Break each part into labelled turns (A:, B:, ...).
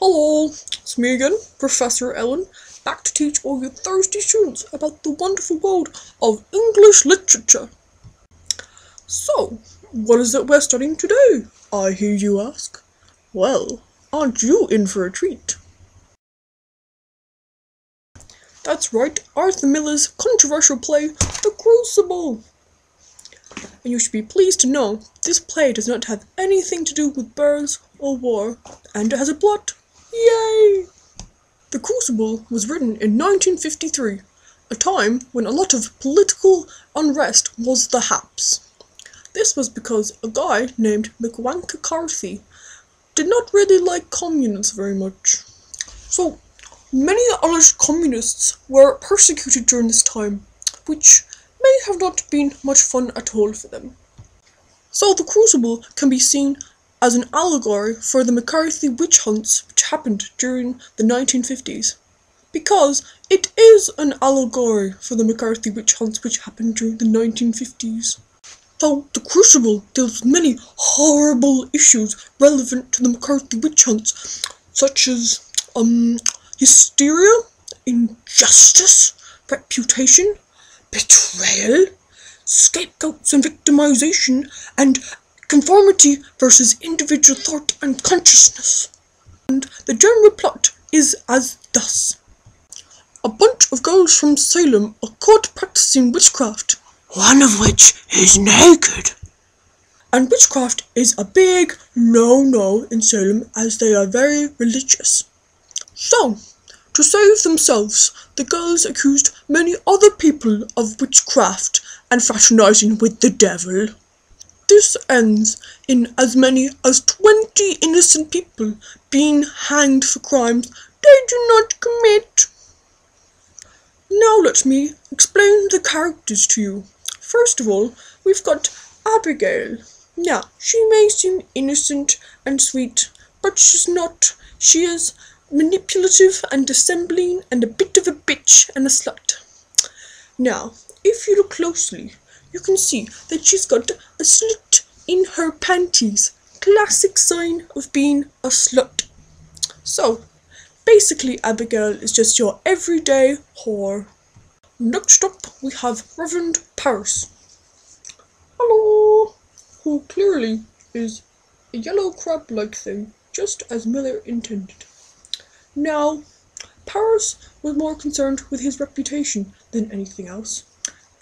A: Hello, it's me again, Professor Ellen, back to teach all you thirsty students about the wonderful world of English literature. So, what is it we're studying today, I hear you ask? Well, aren't you in for a treat? That's right, Arthur Miller's controversial play, The Crucible. And you should be pleased to know this play does not have anything to do with birds or war, and it has a plot. Yay! The Crucible was written in 1953, a time when a lot of political unrest was the haps. This was because a guy named McCarthy did not really like communists very much. So, many Irish communists were persecuted during this time, which may have not been much fun at all for them. So the Crucible can be seen as an allegory for the McCarthy witch hunts which happened during the 1950s. Because it is an allegory for the McCarthy witch hunts which happened during the 1950s. So the Crucible deals with many horrible issues relevant to the McCarthy witch hunts, such as hysteria, injustice, reputation, betrayal, scapegoats and victimization, and conformity versus individual thought and consciousness. And the general plot is as thus. A bunch of girls from Salem are caught practicing witchcraft, one of which is naked. And witchcraft is a big no-no in Salem as they are very religious. So, to save themselves, the girls accused many other people of witchcraft and fraternizing with the devil. This ends in as many as 20 innocent people being hanged for crimes they do not commit. Now let me explain the characters to you. First of all, we've got Abigail. Now, she may seem innocent and sweet, but she's not. She is manipulative and dissembling and a bit of a bitch and a slut. Now, if you look closely, you can see that she's got a slit in her panties. Classic sign of being a slut. So, basically Abigail is just your everyday whore. Next up we have Reverend Paris. Hello! Who clearly is a yellow crab-like thing, just as Miller intended. Now, Paris was more concerned with his reputation than anything else,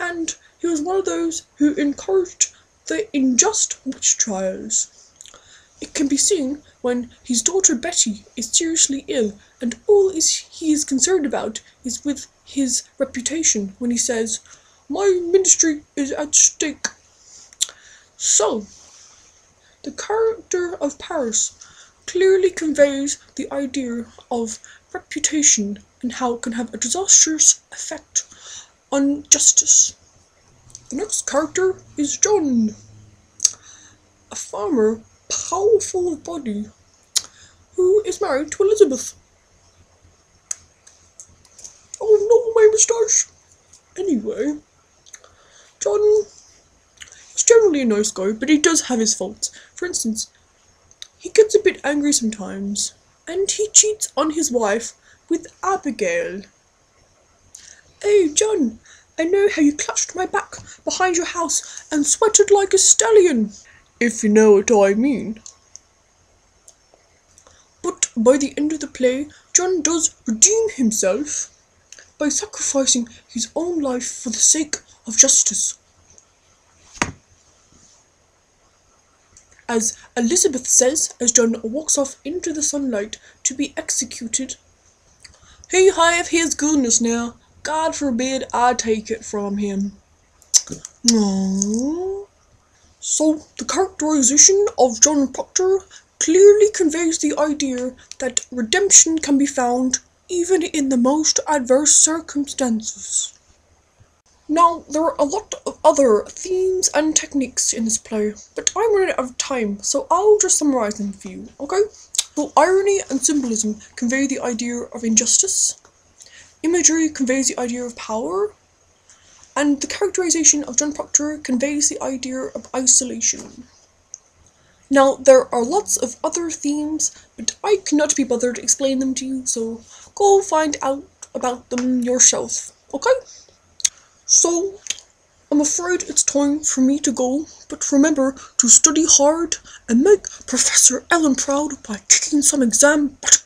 A: and he was one of those who encouraged the unjust witch trials. It can be seen when his daughter Betty is seriously ill, and all he is concerned about is with his reputation when he says, "My ministry is at stake." So, the character of Paris clearly conveys the idea of reputation and how it can have a disastrous effect on justice. The next character is John, a farmer powerful of body who is married to Elizabeth. Oh no, my moustache! Anyway, John is generally a nice guy, but he does have his faults. For instance, he gets a bit angry sometimes, and he cheats on his wife with Abigail. "Hey, John, I know how you clutched my back behind your house and sweated like a stallion, if you know what I mean." But by the end of the play, John does redeem himself by sacrificing his own life for the sake of justice. As Elizabeth says as John walks off into the sunlight to be executed, "He have his goodness now. God forbid I take it from him." Aww. So, the characterization of John Proctor clearly conveys the idea that redemption can be found even in the most adverse circumstances. Now, there are a lot of other themes and techniques in this play, but I'm running out of time, so I'll just summarize them for you, okay? So, irony and symbolism convey the idea of injustice. Imagery conveys the idea of power, and the characterization of John Proctor conveys the idea of isolation. Now, there are lots of other themes, but I cannot be bothered to explain them to you, so go find out about them yourself, okay? So, I'm afraid it's time for me to go, but remember to study hard and make Professor Ellen proud by kicking some exam butt.